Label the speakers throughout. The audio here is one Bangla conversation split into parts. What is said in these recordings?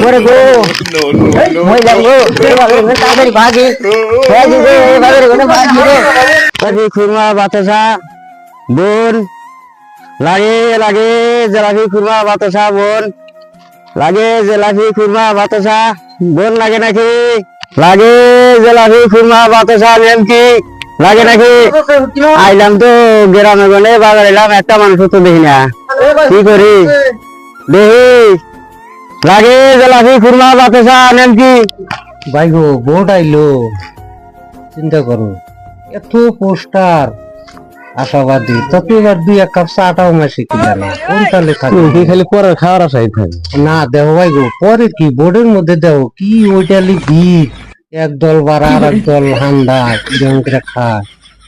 Speaker 1: ওরে গো মই যাব গো তাড়াতাড়ি ভাগি ভাগি গো এবারে গো ভাগি রে ভাগি খুরমা বাতাসা বোন লাগে লাগে জলাফি খুরমা বাতাসা বোন লাগে জলাফি খুরমা বাতাসা বোন লাগে নাকি লাগে জলাফি খুরমা বাতাসা নেন কি লাগে নাকি আইলাম তো গ্রামে গনে বাজার এলাম একটা মানুষ তো দেখি না কি করি দেখি লাগে জলাফি খুরমা বাতাসা নেন কি
Speaker 2: ভাই গো ভোট আইলো চিন্তা করো এত পোস্টার আশাবাদী তত এবার 2 কাপ চাটাও মাসে কিনা না কোন তালে থাকে
Speaker 1: খালি পরে খাওয়ার আশাই থাকে
Speaker 2: না দেহ ভাই গো পরে কি বোর্ডের মধ্যে দেহ কি ওইটালি গীত একদল বাড়া আর একদল হান্ডা যেমন করে খায়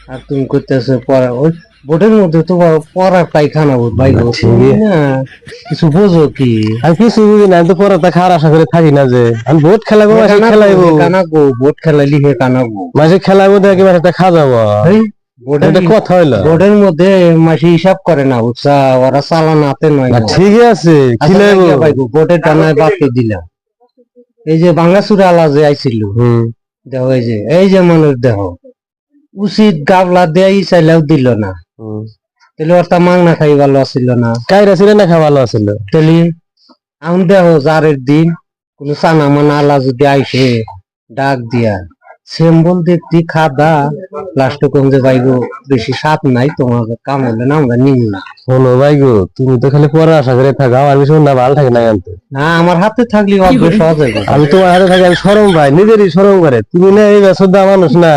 Speaker 2: আর তুমি করতেছো পড়া ওই বোর্ডের মধ্যে তো পড়ার পায়খানা ভাই গো না কিছু বোঝো কি
Speaker 1: আমি কিছু বুঝি না, আমি তো পরে খাওয়ার আশা করে থাকি না যে আমি ভোট খেলাবো মাসে খেলাইবো
Speaker 2: কানা গো ভোট খেলাইলি হে কানা গো
Speaker 1: মাসে খেলাবো দেখি মাসে খাওয়া যাবো কথা হইলো
Speaker 2: বোর্ডের মধ্যে মাসে হিসাব করে না বুঝছা ওরা চালানাতে নয়
Speaker 1: ঠিক আছে খেলাইবো
Speaker 2: ভাই গো বোর্ডের টানায় বাদকে দিলাম এই যে বাংলাসুরা আলা যে আইছিল দেহ এই যে মানুষ দেহ উচিত গাবলা দেয় চাইলেও দিল না তাহলে ওর তা মাংনা খাই ভালো আছিল না
Speaker 1: কাইরা ছিল না খাওয়া ভালো আছিল
Speaker 2: তাহলে আম দেহ জারের দিন কোন চানা মানা আলা যদি আইসে ডাক দিয়া সেম্বল দেখতি খাদা লাস্ট কম যে ভাই গো বেশি স্বাদ নাই তোমার কাম হলে না আমরা নিই না
Speaker 1: শোনো ভাই গো তুমি তো খালি পরে আশা করে থাকো আমি শুন না ভালো থাকে না জানতে
Speaker 2: না আমার হাতে থাকলে অভ্যেস সহজ হয়ে যাবে
Speaker 1: আমি তোমার হাতে থাকি আমি সরম ভাই নিজেরই সরম করে তুমি না এই বেসরদা মানুষ না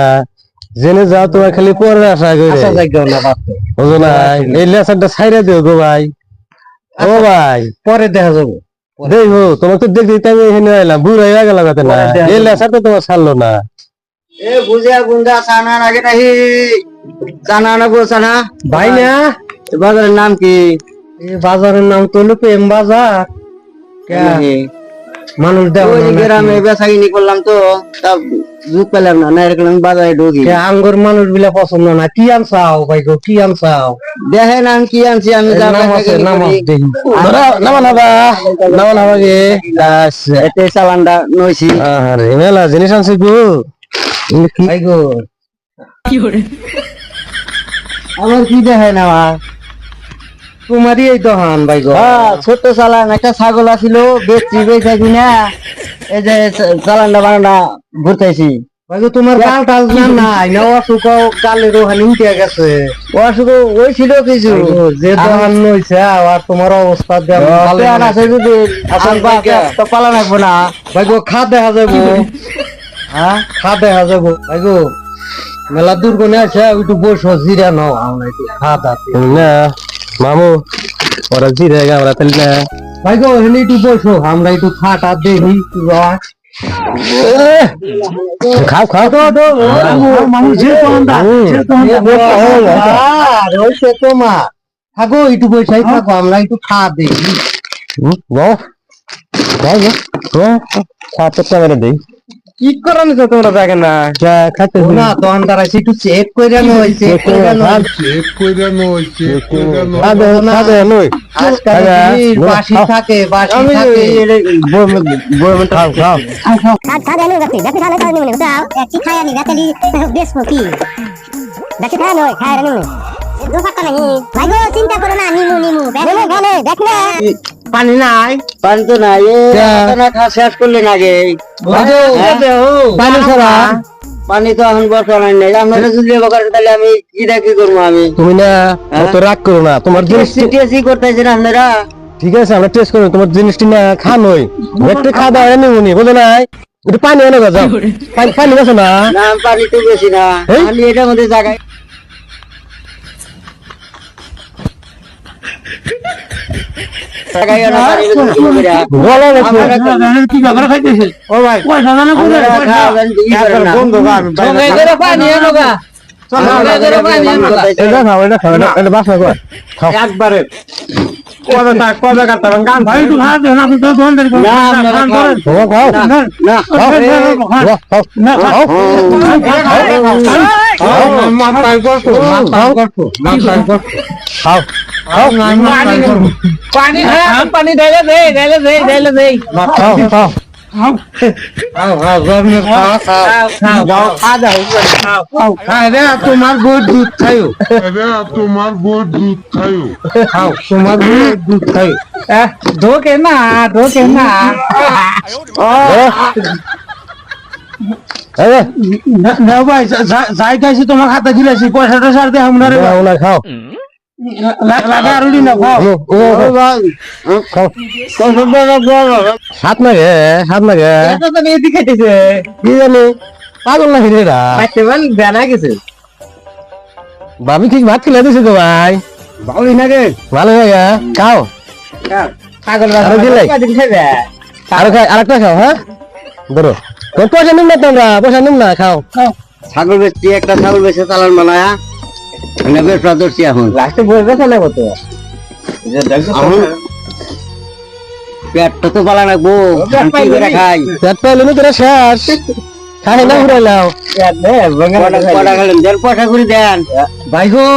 Speaker 1: জেনে যাও তোমার খালি পরে আশা করে
Speaker 2: আশা জায়গাও না বাদ
Speaker 1: বুঝো না এই লেসারটা ছাইরা দিও গো ভাই ও ভাই
Speaker 2: পরে দেখা যাবে
Speaker 1: দেখো তোমার তো দেখতে আমি এখানে আইলাম বুড়াই আগে লাগাতে না এই লেসারটা তোমার ছাড়লো না এ বুঝিয়া গুন্ডা সানা লাগে নাহি সানা না গো সানা
Speaker 2: ভাই না
Speaker 1: বাজারের নাম কি
Speaker 2: এই বাজারের নাম তো হলো প্রেম বাজার মানুষ দেওয়া
Speaker 1: গ্রামে বেচাকিনি করলাম তো তা যুগ পেলাম না এরকম বাজারে ঢুকি
Speaker 2: আঙ্গুর মানুষ গুলা পছন্দ না কি আনছাও ভাই গো কি আনছাও
Speaker 1: দেখেন আমি কি আনছি আমি চালানটা নইছি আরে মেলা জিনিস আনছি গো
Speaker 2: ভাই গো
Speaker 1: আমার কি দেখে না
Speaker 2: তোমারই এই দোকান ভাই গো
Speaker 1: ছোট্ট চালান একটা ছাগল আছিল বেচছি বেচা কিনা এই যে চালানটা বানানা ঘুরতেছি
Speaker 2: ভাই গো তোমার গাল টাল নাই না অসুখ গালের ওখানে উঠে গেছে
Speaker 1: অসুখ ওই ছিল কিছু
Speaker 2: যে দোকান নইছে আর তোমার অবস্থা
Speaker 1: আছে যদি তো পালা রাখবো না
Speaker 2: ভাই গো খা দেখা যাবো
Speaker 1: হ্যাঁ
Speaker 2: খা দেখা যাবো ভাই গো মেলা দূর কোনে আছে একটু বসো জিরা নাও আমরা একটু খা দাতে
Speaker 1: না মামু ওরা জিরে আমরা তাহলে না
Speaker 2: ভাই গো এখানে একটু বসো আমরা একটু খাটা দেখি
Speaker 1: খাও খাও
Speaker 2: তোমার থাকো একটু বসে থাকো আমরা একটু খা দেখি
Speaker 1: দেই
Speaker 2: কি করানো তোমরা দেখেন না
Speaker 1: খাতে
Speaker 2: না তখন তারা একটু চেক করে হয়েছে বাসি থাকে
Speaker 3: চিন্তা করো না নিমু নিমু
Speaker 2: পানি নাই
Speaker 1: পানি তো নাই শেষ করলেন আগে
Speaker 2: পানি ছাড়া
Speaker 1: পানি তো এখন বর্তমানে নেই আপনারা যদি করেন তাহলে আমি কি করবো আমি তুমি না তো রাগ করো না তোমার জিনিস করতেছেন আপনারা ঠিক আছে আমরা টেস্ট করবো তোমার জিনিসটি না খানোই একটু খাওয়া দাওয়া নেবনি বুঝো নাই একটু পানি এনে যাও পানি গেছো না পানি তো বেশি না খালি এটার মধ্যে জায়গায়
Speaker 2: একবারে কবে কাটতে গান ভাই একটু ভাত দেন আপনি তো দোকান দেন না মাথায় করতো মাথায় করতো
Speaker 1: খাও
Speaker 2: পানি পানি ঢেলে দে
Speaker 1: খাও খাও
Speaker 2: তোমার বউ দুধ খাইও
Speaker 4: তোমার বউ দুধ খাইও
Speaker 2: খাও তোমার বউ দুধ খাইও ঢোকে না না ভাই যাই খাইছি তোমার হাতে দিলেছি পয়সাটা সার দিয়ে আমরা রে
Speaker 1: খাও
Speaker 2: লাগা আরুলি না খাও
Speaker 1: হাত লাগে
Speaker 2: এদিকে খাইতেছে
Speaker 1: কি জানি পাগল না হিরে রা
Speaker 2: বেনা গেছে
Speaker 1: বাবি ঠিক ভাত খেলে দিছে তো ভাই
Speaker 2: ভালো নাকি
Speaker 1: ভালো লাগে খাও
Speaker 2: পাগল
Speaker 1: আরো দিলে? আরেকটা খাও হ্যাঁ ধরো তোর পয়সা নিম না তোমরা পয়সা নিম না খাও
Speaker 2: ছাগল বেচছি একটা ছাগল বেচে চালান বানায়া ব্যবসা ধরছি এখন লাস্টে বলবে না কত পেটটা তো পালা রাখবো খাই
Speaker 1: পেট পাইলে না তোরা শেষ খাই না ঘুরাইলাও
Speaker 2: পয়সা করে দেন ভাই গো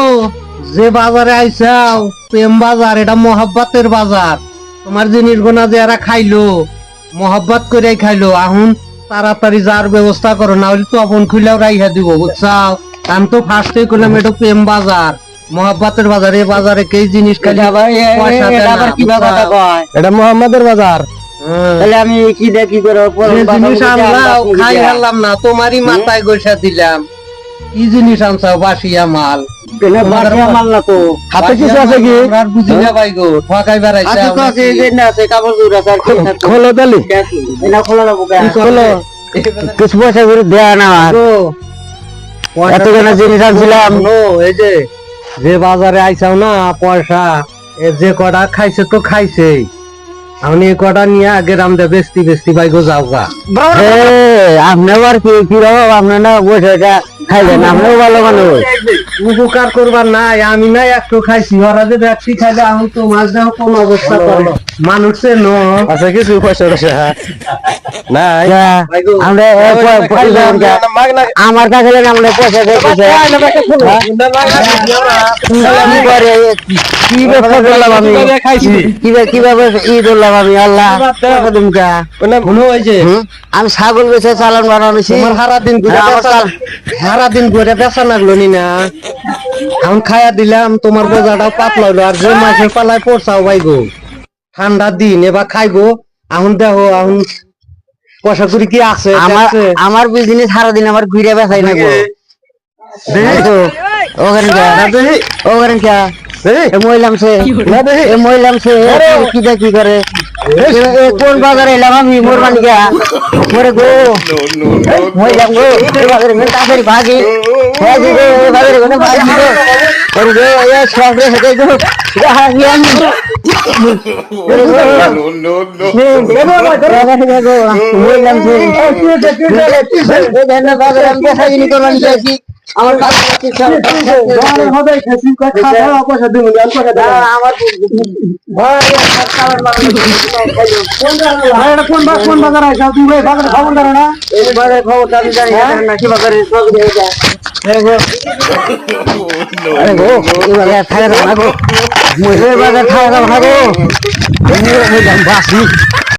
Speaker 2: যে বাজারে আইসাও প্রেম বাজার এটা মহাব্বতের বাজার তোমার জিনিস গোনা যে এরা খাইলো মহাব্বত করে খাইলো এখন তাড়াতাড়ি যার ব্যবস্থা করো না হলে তো আপন খুলেও রাইহা দিব বুঝছাও আমি তো ফার্স্টে করলাম এটা প্রেম বাজার মহাব্বতের বাজার এই বাজারে কে জিনিস খালি পয়সা দেয় না, বুঝছাও?
Speaker 1: এটা মোহাম্মদের বাজার
Speaker 2: তাহলে আমি কি দেখি করে জিনিস আনলাম খাই আনলাম না তোমারই মাথায় গোসা দিলাম কি জিনিস আনছাও বাসিয়া মাল মাল না তো
Speaker 1: হাতে কিছু আছে কি
Speaker 2: আর বুঝি না ভাই গো ঠকাই বেড়াইছে
Speaker 1: খোলো তালি খোলো কিছু পয়সা করে দেয়া না আর এতগুলো জিনিস আনছিলাম
Speaker 2: এই যে বাজারে আইসাও না পয়সা যে কটা খাইছে তো খাইছে আমি এই কটা নিয়ে আগের আমরা বেস্তি ভাই গো যাও গা
Speaker 1: আপনি আবার কি রকম আপনার না বসে খাইলেন আপনিও ভালো মানুষ
Speaker 2: উপকার করবার নাই আমি না একটু খাইছি ওরা যে ব্যক্তি খাইলে আমি তো মাছ দেওয়া কোন অবস্থা করে মানুষের ন
Speaker 1: আচ্ছা কিছু পয়সা টয়সা নাই আমরা আমার কাছে আমরা পয়সা কি ব্যবসা করলাম আমি কিভাবে ই ধরলাম আমি আল্লাহ আমি ছাগল বেছে চালান বানানোছি
Speaker 2: তোমার সারাদিন ঘুরে বেচা লাগলো নি না এখন খায়া দিলাম তোমার বোঝাটাও পাতলা হলো আর যে মাছের পালায় পড়ছাও ভাই গো ঠান্ডার দিন এবার খাইগো এখন দেখো এখন পয়সা করি কি আছে
Speaker 1: আমার বিজনেস সারাদিন আমার ঘুরে বেচাই না গো ওখানে মহিলাম সে কি করে কোন বাজারে এলাম আমি মোর বানি গা মোরে গো মহিলাম গো বাজারে তাড়াতাড়ি ভাগি বাজারে গো ভাগি গো ওরে গো এ সবরে হেঁটে গো মহিলাম সে বাজারে আমি বেসাইনি করবানি চাইছি আমার
Speaker 2: কোন বাজার আছে তুমি বাজারে খবর দাও না এই বাজারে খবর দাবি জানি না কি বাজারে সব দিয়ে যায়
Speaker 1: আরে গো বাজার খাওয়া দাও না গো বাজার খাওয়া দাও না গো আমি বাসি